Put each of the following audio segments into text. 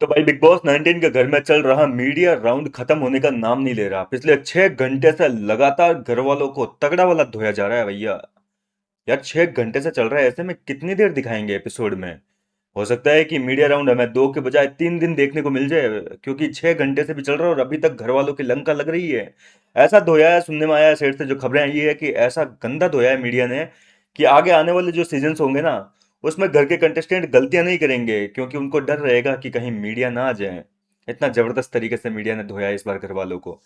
तो भाई big boss 19 के घर में चल रहा मीडिया राउंड खत्म होने का नाम नहीं ले रहा। पिछले 6 घंटे से लगातार घर वालों को तगड़ा वाला धोया जा रहा है भैया। यार 6 घंटे से चल रहा है, ऐसे में कितनी देर दिखाएंगे एपिसोड में। हो सकता है कि मीडिया राउंड हमें 2 के बजाय 3 दिन देखने को मिल जाए, क्योंकि 6 घंटे से भी चल रहा है और अभी तक घर वालों की लंका लग रही है। ऐसा धोया है, सुनने में आया है सेठ से जो खबरें आई है कि ऐसा गंदा धोया है मीडिया ने कि आगे आने वाले जो सीजन होंगे ना, उसमें घर के कंटेस्टेंट गलतियां नहीं करेंगे, क्योंकि उनको डर रहेगा कि कहीं मीडिया ना आ जाए। इतना जबरदस्त तरीके से मीडिया ने धोया है इस बार घर वालों को।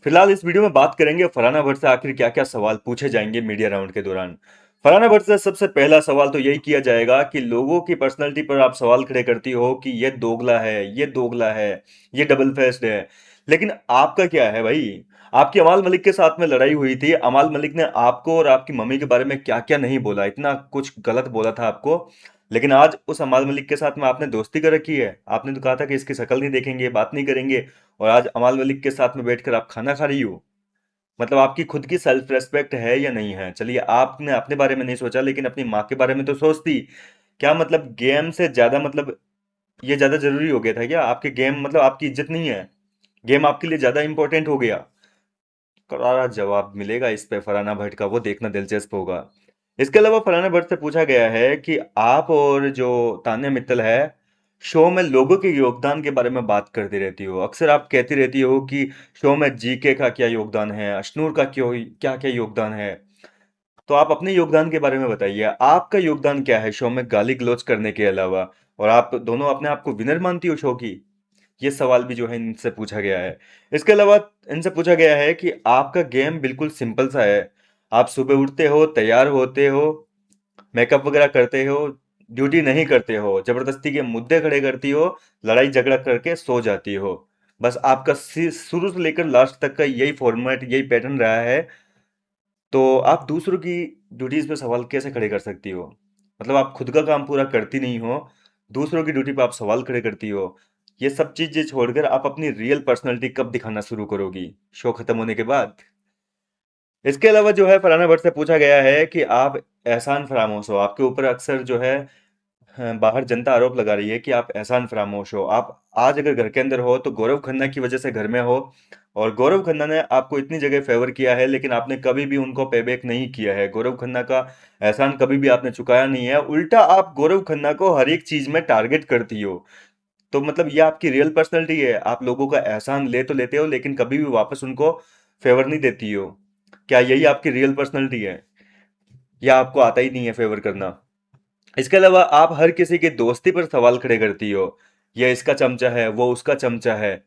फिलहाल इस वीडियो में बात करेंगे फरहाना भट्ट से आखिर क्या क्या सवाल पूछे जाएंगे मीडिया राउंड के दौरान। फरहाना भट्ट से सबसे पहला सवाल तो यही किया जाएगा कि लोगों की पर्सनैलिटी पर आप सवाल खड़े करती हो कि ये दोगला है, ये दोगला है, ये डबल फेस्ड है, लेकिन आपका क्या है भाई। आपकी अमाल मलिक के साथ में लड़ाई हुई थी, अमाल मलिक ने आपको और आपकी मम्मी के बारे में क्या क्या नहीं बोला, इतना कुछ गलत बोला था आपको। लेकिन आज उस अमाल मलिक के साथ में आपने दोस्ती कर रखी है। आपने तो कहा था कि इसकी शक्ल नहीं देखेंगे, बात नहीं करेंगे, और आज अमाल मलिक के साथ में बैठकर आप खाना खा रही हो। मतलब आपकी खुद की सेल्फ रेस्पेक्ट है या नहीं है। चलिए, आपने अपने बारे में नहीं सोचा, लेकिन अपनी माँ के बारे में तो सोचती। क्या मतलब गेम से ज्यादा, मतलब ये ज्यादा जरूरी हो गया था क्या आपके गेम, मतलब आपकी इज्जत नहीं है, गेम आपके लिए ज्यादा इंपॉर्टेंट हो गया। करारा जवाब मिलेगा इस पे फरहाना भट्ट का, वो देखना दिलचस्प होगा। इसके अलावा फरहाना भट्ट से पूछा गया है कि आप और जो तान्या मित्तल है, शो में लोगों के योगदान के बारे में बात करती रहती हो। अक्सर आप कहती रहती हो कि शो में जीके का क्या योगदान है, अशनूर का क्यों क्या क्या योगदान है। तो आप अपने योगदान के बारे में बताइए, आपका योगदान क्या है शो में गाली गलौज करने के अलावा। और आप दोनों अपने आप को विनर मानती हो शो की। ये सवाल भी जो है इनसे पूछा गया है। इसके अलावा इनसे पूछा गया है कि आपका गेम बिल्कुल सिंपल सा है। आप सुबह उठते हो, तैयार होते हो, मेकअप वगैरह करते हो, ड्यूटी नहीं करते हो, जबरदस्ती के मुद्दे खड़े करती हो, लड़ाई झगड़ा करके सो जाती हो। बस आपका शुरू से लेकर लास्ट तक का यही फॉर्मेट, यही पैटर्न रहा है। तो आप दूसरों की ड्यूटीज पे सवाल कैसे खड़े कर सकती हो। मतलब आप खुद का काम पूरा करती नहीं हो, दूसरों की ड्यूटी पे आप सवाल खड़े करती हो। ये सब चीजें छोड़कर आप अपनी रियल पर्सनैलिटी कब दिखाना शुरू करोगी, शो खत्म होने के बाद। इसके अलावा जो है फरहाना भट्ट से पूछा गया है कि आप एहसान फरामोश हो। आपके ऊपर अक्सर जो है, हाँ, बाहर जनता आरोप लगा रही है कि आप एहसान फरामोश हो। आप आज अगर घर के अंदर हो तो गौरव खन्ना की वजह से घर में हो। और गौरव खन्ना ने आपको इतनी जगह फेवर किया है, लेकिन आपने कभी भी उनको पे बैक नहीं किया है। गौरव खन्ना का एहसान कभी भी आपने चुकाया नहीं है। उल्टा आप गौरव खन्ना को हर एक चीज में टारगेट करती हो। तो मतलब ये आपकी रियल पर्सनैलिटी है। आप लोगों का एहसान ले तो लेते हो, लेकिन कभी भी वापस उनको फेवर नहीं देती हो। क्या यही आपकी रियल पर्सनैलिटी है, या आपको आता ही नहीं है फेवर करना। इसके अलावा आप हर किसी की दोस्ती पर सवाल खड़े करती हो। ये इसका चमचा है, वो उसका चमचा है।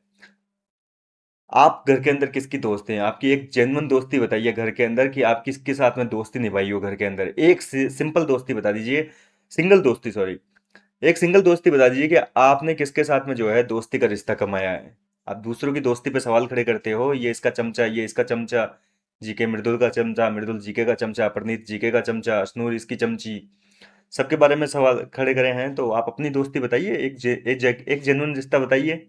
आप घर के अंदर किसकी दोस्त हैं। आपकी एक जेन्युइन दोस्ती बताइए घर के अंदर, कि आप किसके साथ में दोस्ती निभाई हो घर के अंदर। एक सिंपल दोस्ती बता दीजिए, सिंगल दोस्ती, सॉरी। एक सिंगल दोस्ती बता दीजिए कि आपने किसके साथ में जो है दोस्ती का रिश्ता कमाया है। आप दूसरों की दोस्ती पे सवाल खड़े करते हो, ये इसका चमचा, ये इसका चमचा, जीके मृदुल का चमचा, मृदुल जीके का चमचा, प्रनीत जीके का चमचा, अश्नूर इसकी चमची। सबके बारे में सवाल खड़े करे हैं, तो आप अपनी दोस्ती बताइए, एक जेन्युइन रिश्ता बताइए।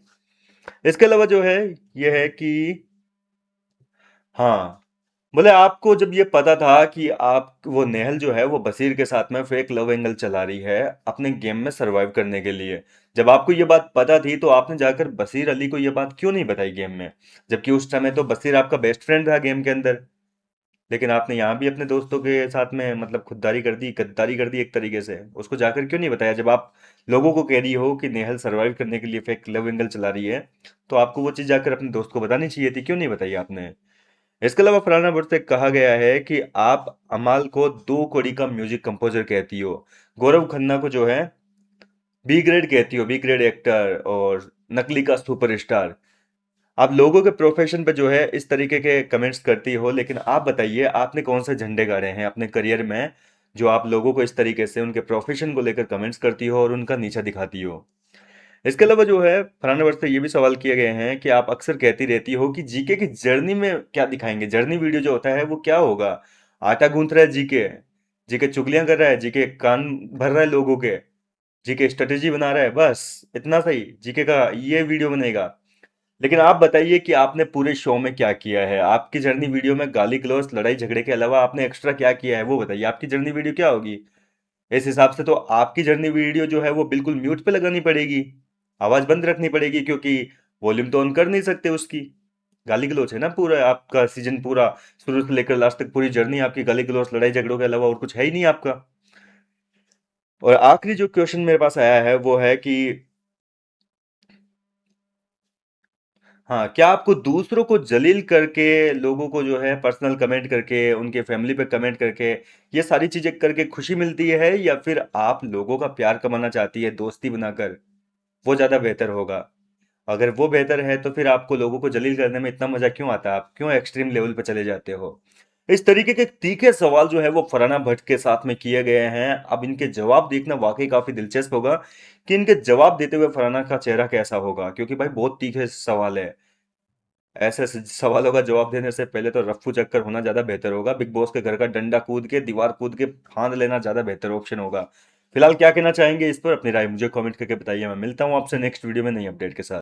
इसके अलावा जो है, ये है कि हाँ, बोले आपको जब ये पता था कि आप वो नेहल जो है वो बसीर के साथ में फेक लव एंगल चला रही है अपने गेम में सरवाइव करने के लिए, जब आपको ये बात पता थी तो आपने जाकर बसीर अली को ये बात क्यों नहीं बताई गेम में। जबकि उस समय तो बसीर आपका बेस्ट फ्रेंड था गेम के अंदर। लेकिन आपने यहाँ भी अपने दोस्तों के साथ में मतलब खुददारी कर दी, गद्दारी कर दी एक तरीके से। उसको जाकर क्यों नहीं बताया, जब आप लोगों को कह रही हो कि नेहल सरवाइव करने के लिए फेक लव एंगल चला रही है। तो आपको वो चीज़ जाकर अपने दोस्त को बतानी चाहिए थी, क्यों नहीं बताई आपने। इसके अलावा फरहाना भट्ट से कहा गया है कि आप अमाल को 2 कौड़ी का म्यूजिक कंपोजर कहती हो। गौरव खन्ना को जो है बी ग्रेड कहती हो, बी ग्रेड एक्टर और नकली का सुपरस्टार। आप लोगों के प्रोफेशन पे जो है इस तरीके के कमेंट्स करती हो, लेकिन आप बताइए आपने कौन से झंडे गाड़े हैं अपने करियर में, जो आप लोगों को इस तरीके से उनके प्रोफेशन को लेकर कमेंट्स करती हो और उनका नीचा दिखाती हो। इसके अलावा जो है फरहाना वर्ष से ये भी सवाल किए गए हैं कि आप अक्सर कहती रहती हो कि जीके की जर्नी में क्या दिखाएंगे। जर्नी वीडियो जो होता है वो क्या होगा। आटा गूंथ रहा है जीके, जीके चुगलियां कर रहा है, जीके कान भर रहा है लोगों के, जीके स्ट्रेटेजी बना रहा है, बस इतना सही जीके का ये वीडियो बनेगा। लेकिन आप बताइए कि आपने पूरे शो में क्या किया है। आपकी जर्नी वीडियो में गाली गलौज लड़ाई झगड़े के अलावा आपने एक्स्ट्रा क्या किया है, वो बताइए। आपकी जर्नी वीडियो क्या होगी। इस हिसाब से तो आपकी जर्नी वीडियो जो है वो बिल्कुल म्यूट पे लगानी पड़ेगी। आवाज बंद रखनी पड़ेगी क्योंकि वॉल्यूम तो ऑन कर नहीं सकते उसकी। गाली गलौज है ना पूरा आपका सीजन, पूरा शुरू से लेकर लास्ट तक पूरी जर्नी आपकी गाली गलौज लड़ाई झगड़ों के अलावा और कुछ है ही नहीं आपका। और आखिरी जो क्वेश्चन मेरे पास आया है वो है कि हाँ, क्या आपको दूसरों को जलील करके, लोगों को जो है पर्सनल कमेंट करके, उनके फैमिली पे कमेंट करके, ये सारी चीजें करके खुशी मिलती है, या फिर आप लोगों का प्यार कमाना चाहती है दोस्ती बनाकर? वो ज्यादा बेहतर होगा। अगर वो बेहतर है तो फिर आपको लोगों को जलील करने में इतना मजा क्यों आता है? आप क्यों एक्सट्रीम लेवल पर चले जाते हो? इस तरीके के तीखे सवाल जो है वो फरहाना भट्ट के साथ में किए गए हैं। अब इनके जवाब देखना वाकई काफी दिलचस्प होगा कि इनके जवाब देते हुए फरहाना का चेहरा कैसा होगा, क्योंकि भाई बहुत तीखे सवाल है। ऐसे सवालों का जवाब देने से पहले तो रफ्फू चक्कर होना ज्यादा बेहतर होगा। बिग बॉस के घर का डंडा कूद के, दीवार कूद के फांद लेना ज्यादा बेहतर ऑप्शन होगा। फिलहाल क्या कहना चाहेंगे इस पर? अपनी राय मुझे कमेंट करके बताइए। मैं मिलता हूँ आपसे नेक्स्ट वीडियो में नई अपडेट के साथ।